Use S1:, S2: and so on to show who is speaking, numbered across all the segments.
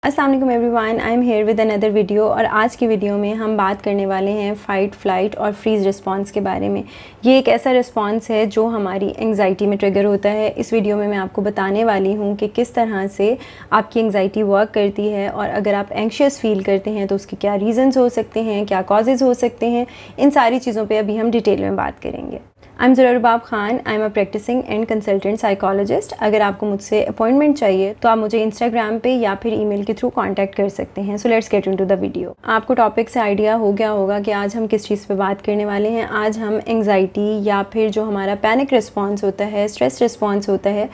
S1: अस्सलाम वालेकुम everyone, I am here with another video. और आज की वीडियो में हम बात करने वाले हैं फ़ाइट, फ्लाइट और फ्रीज़ रिस्पांस के बारे में। ये एक ऐसा रिस्पांस है जो हमारी एंग्जाइटी में ट्रिगर होता है। इस वीडियो में मैं आपको बताने वाली हूँ कि किस तरह से आपकी एंग्जाइटी वर्क करती है, और अगर आप एंग्शियस फील करते हैं तो उसके क्या रीज़न्स हो सकते हैं, क्या कॉजेज़ हो सकते हैं। इन सारी चीज़ों पर अभी हम डिटेल में बात करेंगे। I am Zurair Rubab Khan, I am a practising and consultant psychologist. अगर आपको मुझसे अपॉइंटमेंट चाहिए तो आप मुझे इंस्टाग्राम पे या फिर ईमेल के थ्रू कांटेक्ट कर सकते हैं। So let's get into the video. आपको टॉपिक से आइडिया हो गया होगा कि आज हम किस चीज़ पे बात करने वाले हैं। आज हम एंग्जाइटी या फिर जो हमारा पैनिक रिस्पॉन्स होता है, स्ट्रेस रिस्पॉन्स होता है,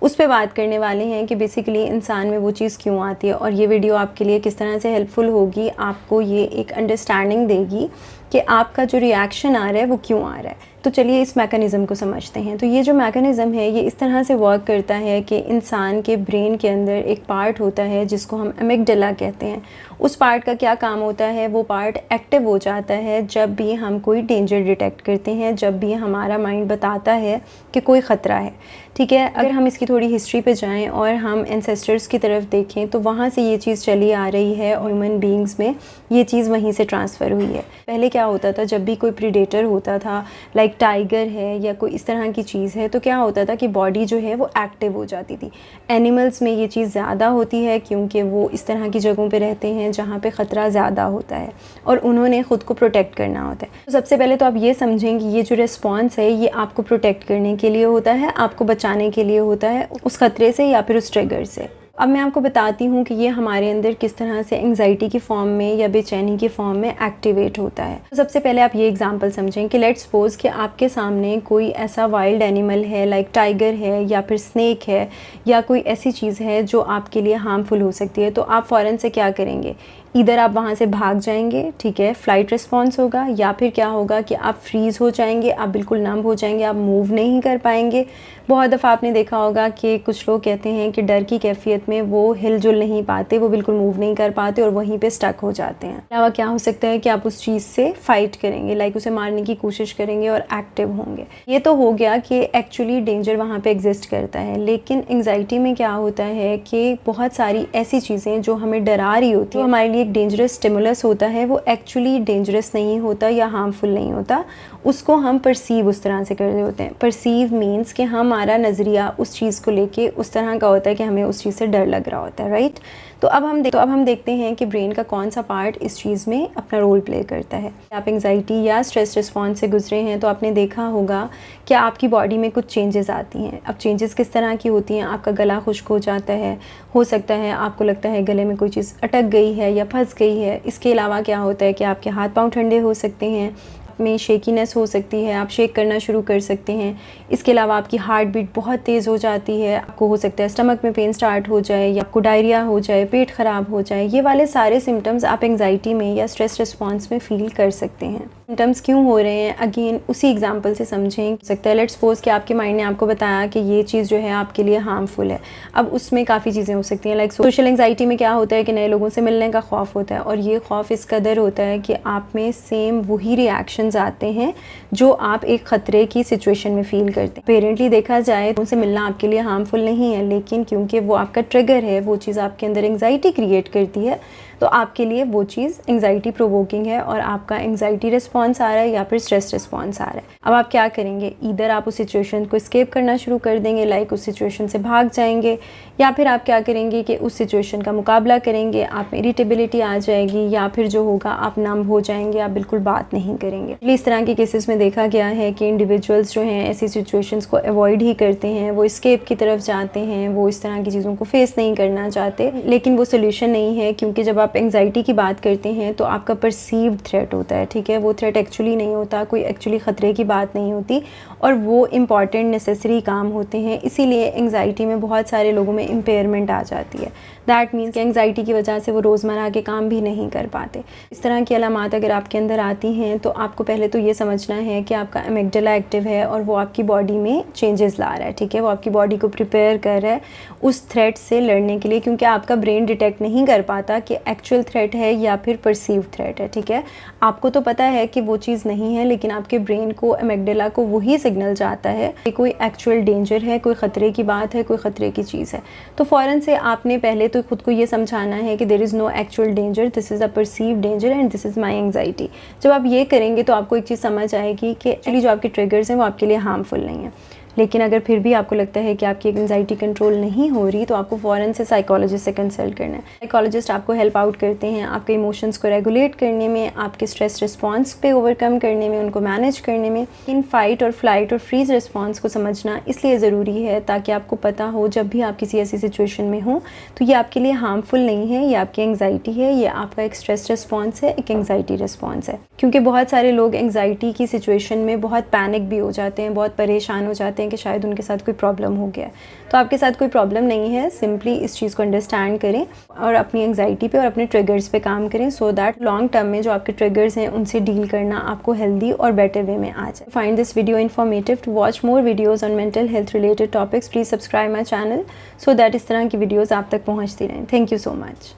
S1: उस पर बात करने वाले हैं कि बेसिकली इंसान में वो चीज़ क्यों आती है। और ये वीडियो आपके लिए किस तरह से हेल्पफुल होगी, आपको ये एक अंडरस्टैंडिंग देगी कि आपका जो रिएक्शन आ रहा है वो क्यों आ रहा है। तो चलिए इस मैकेनिज़्म को समझते हैं। तो ये जो मैकेनिज़्म है ये इस तरह से वर्क करता है कि इंसान के ब्रेन के अंदर एक पार्ट होता है जिसको हम अमिगडाला कहते हैं। उस पार्ट का क्या काम होता है, वो पार्ट एक्टिव हो जाता है जब भी हम कोई डेंजर डिटेक्ट करते हैं, जब भी हमारा माइंड बताता है कि कोई ख़तरा है। ठीक है, अगर हम इसकी थोड़ी हिस्ट्री पे जाएं और हम एंसेस्टर्स की तरफ देखें तो वहाँ से ये चीज़ चली आ रही है और ह्यूमन बींग्स में ये चीज़ वहीं से ट्रांसफ़र हुई है। पहले क्या होता था, जब भी कोई प्रीडेटर होता था, लाइक टाइगर है या कोई इस तरह की चीज़ है, तो क्या होता था कि बॉडी जो है वो एक्टिव हो जाती थी। एनिमल्स में ये चीज़ ज़्यादा होती है क्योंकि वो इस तरह की जगहों पे रहते हैं जहाँ पे ख़तरा ज़्यादा होता है और उन्होंने ख़ुद को प्रोटेक्ट करना होता है। तो सबसे पहले तो आप ये समझें कि ये जो रिस्पॉन्स है ये आपको प्रोटेक्ट करने के लिए होता है, आपको बचाने के लिए होता है उस ख़तरे से या फिर उस ट्रिगर से। अब मैं आपको बताती हूँ कि ये हमारे अंदर किस तरह से एंग्जाइटी की फॉर्म में या बेचैनी की फॉर्म में एक्टिवेट होता है। तो सबसे पहले आप ये एग्जांपल समझें कि लेट्स सपोज कि आपके सामने कोई ऐसा वाइल्ड एनिमल है, लाइक टाइगर है या फिर स्नेक है या कोई ऐसी चीज़ है जो आपके लिए हार्मफुल हो सकती है। तो आप फ़ौरन से क्या करेंगे, इधर आप वहाँ से भाग जाएंगे, ठीक है, फ़्लाइट रिस्पॉन्स होगा, या फिर क्या होगा कि आप फ्रीज़ हो जाएंगे, आप बिल्कुल नम हो जाएंगे, आप मूव नहीं कर पाएंगे। बहुत दफ़ा आपने देखा होगा कि कुछ लोग कहते हैं कि डर की कैफियत में वो हिलजुल नहीं पाते, वो बिल्कुल मूव नहीं कर पाते और वहीं पे स्टक हो जाते हैं। अलावा क्या हो सकता है कि आप उस चीज़ से फ़ाइट करेंगे, लाइक उसे मारने की कोशिश करेंगे और एक्टिव होंगे। ये तो हो गया कि एक्चुअली डेंजर वहाँ पे एग्जिस्ट करता है। लेकिन एंग्जाइटी में क्या होता है कि बहुत सारी ऐसी चीज़ें जो हमें डरा रही होती है, हमारे लिए एक डेंजरस स्टिमुलस होता है, वो एक्चुअली डेंजरस नहीं होता या हार्मफुल नहीं होता, उसको हम परसीव उस तरह से कर रहे होते हैं। परसीव मीन्स कि हमारा नज़रिया उस चीज़ को लेके उस तरह का होता है कि हमें उस चीज़ से डर लग रहा होता है, राइट। तो अब हम देखते हैं कि ब्रेन का कौन सा पार्ट इस चीज़ में अपना रोल प्ले करता है। आप एंग्जाइटी या स्ट्रेस रिस्पॉन्स से गुजरे हैं तो आपने देखा होगा कि आपकी बॉडी में कुछ चेंजेस आती हैं। अब चेंजेस किस तरह की होती हैं, आपका गला खुश्क हो जाता है, हो सकता है आपको लगता है गले में कोई चीज़ अटक गई है या फंस गई है। इसके अलावा क्या होता है कि आपके हाथ पाँव ठंडे हो सकते हैं, में शेकीनेस हो सकती है, आप शेक करना शुरू कर सकते हैं। इसके अलावा आपकी हार्ट बीट बहुत तेज़ हो जाती है, आपको हो सकता है स्टमक में पेन स्टार्ट हो जाए या आपको डायरिया हो जाए, पेट ख़राब हो जाए। ये वाले सारे सिम्टम्स आप एंग्जाइटी में या स्ट्रेस रिस्पॉन्स में फ़ील कर सकते हैं। सिम्टम्स क्यों हो रहे हैं, अगेन उसी एग्जांपल से समझें। हो सकता है लेट्स सपोज कि आपके माइंड ने आपको बताया कि ये चीज़ जो है आपके लिए हार्मफुल है। अब उसमें काफ़ी चीज़ें हो सकती हैं, लाइक सोशल एंग्जाइटी में क्या होता है कि नए लोगों से मिलने का खौफ होता है, और ये खौफ इस कदर होता है कि आप में सेम वही रिएक्शंस आते हैं जो आप एक ख़तरे की सिचुएशन में फ़ील करते हैं। पेरेंटली देखा जाए तो उनसे मिलना आपके लिए हार्मफुल नहीं है, लेकिन क्योंकि वो आपका ट्रिगर है, वो चीज़ आपके अंदर एंग्जाइटी क्रिएट करती है, तो आपके लिए वो चीज़ एंग्जाइटी प्रोवोकिंग है और आपका एंग्जाइटी रिस्पॉन्स आ रहा है या फिर स्ट्रेस रिस्पॉन्स आ रहा है। अब आप क्या करेंगे, इधर आप उस सिचुएशन को स्केप करना शुरू कर देंगे, लाइक उस सिचुएशन से भाग जाएंगे, या फिर आप क्या करेंगे कि उस सिचुएशन का मुकाबला करेंगे, आप में इरिटेबिलिटी आ जाएगी, या फिर जो होगा आप नम हो जाएंगे, आप बिल्कुल बात नहीं करेंगे। इस तरह के केसेस में देखा गया है कि इंडिविजुअल्स जो हैं ऐसी सिचुएशंस को अवॉइड ही करते हैं, वो स्केप की तरफ जाते हैं, वो इस तरह की चीज़ों को फेस नहीं करना चाहते। लेकिन वो सोल्यूशन नहीं है, क्योंकि जब आप एंग्जाइटी की बात करते हैं तो आपका परसीव्ड थ्रेट होता है, ठीक है, वो थ्रेट एक्चुअली नहीं होता, कोई एक्चुअली ख़तरे की बात नहीं होती, और वो इम्पॉर्टेंट नेसेसरी काम होते हैं। इसीलिए एंग्जाइटी में बहुत सारे लोगों में इम्पेयरमेंट आ जाती है। दैट मीन्स कि एंग्जाइटी की वजह से वो रोज़मर्रा के काम भी नहीं कर पाते। इस तरह की अलामात अगर आपके अंदर आती हैं तो आपको पहले तो ये समझना है कि आपका अमिगडाला एक्टिव है और वो आपकी बॉडी में चेंजेस ला रहा है, ठीक है, वो आपकी बॉडी को प्रिपेयर कर रहा है उस थ्रेट से लड़ने के लिए, क्योंकि आपका ब्रेन डिटेक्ट नहीं कर पाता कि एक्चुअल थ्रेट है या फिर परसीव थ्रेट है, ठीक है। आपको तो पता है कि कि वो चीज़ नहीं है, लेकिन आपके ब्रेन को, एमिगडाला को वही सिग्नल जाता है कि कोई एक्चुअल डेंजर है, कोई ख़तरे की बात है, कोई ख़तरे की चीज़ है। तो फ़ौरन से आपने पहले तो खुद को ये समझाना है कि there is no actual danger, this is a perceived danger and this is my anxiety. जब आप ये करेंगे तो आपको एक चीज़ समझ आएगी कि एक्चुअली जो आपके ट्रिगर्स हैं वो आपके लिए हार्मफुल नहीं है। लेकिन अगर फिर भी आपको लगता है कि आपकी एंजाइटी कंट्रोल नहीं हो रही, तो आपको फ़ौरन से साइकोलॉजिस्ट से कंसल्ट करना है। साइकोलॉजिस्ट आपको हेल्प आउट करते हैं आपके इमोशंस को रेगुलेट करने में, आपके स्ट्रेस रिस्पॉन्स पे ओवरकम करने में, उनको मैनेज करने में। इन फाइट और फ्लाइट और फ्रीज रिस्पॉन्स को समझना इसलिए ज़रूरी है ताकि आपको पता हो जब भी आप किसी ऐसी सिचुएशन में हो तो ये आपके लिए हार्मफुल नहीं है, ये आपकी एंगजाइटी है, ये आपका एक स्ट्रेस रिस्पॉन्स है, एक एंगजाइटी रिस्पॉन्स है। क्योंकि बहुत सारे लोग एंगजाइटी की सिचुएशन में बहुत पैनिक भी हो जाते हैं, बहुत परेशान हो जाते हैं कि शायद उनके साथ कोई प्रॉब्लम हो गया। तो आपके साथ कोई प्रॉब्लम नहीं है, सिंपली इस चीज़ को अंडरस्टैंड करें और अपनी एंगजाइटी पे और अपने ट्रिगर्स पे काम करें, सो दैट लॉन्ग टर्म में जो आपके ट्रिगर्स हैं उनसे डील करना आपको हेल्दी और बेटर वे में आ जाए। Find this video informative. To watch more videos on mental health related topics, please subscribe my channel so that इस तरह की वीडियोज़ आप तक पहुँचती रहें। Thank you so much.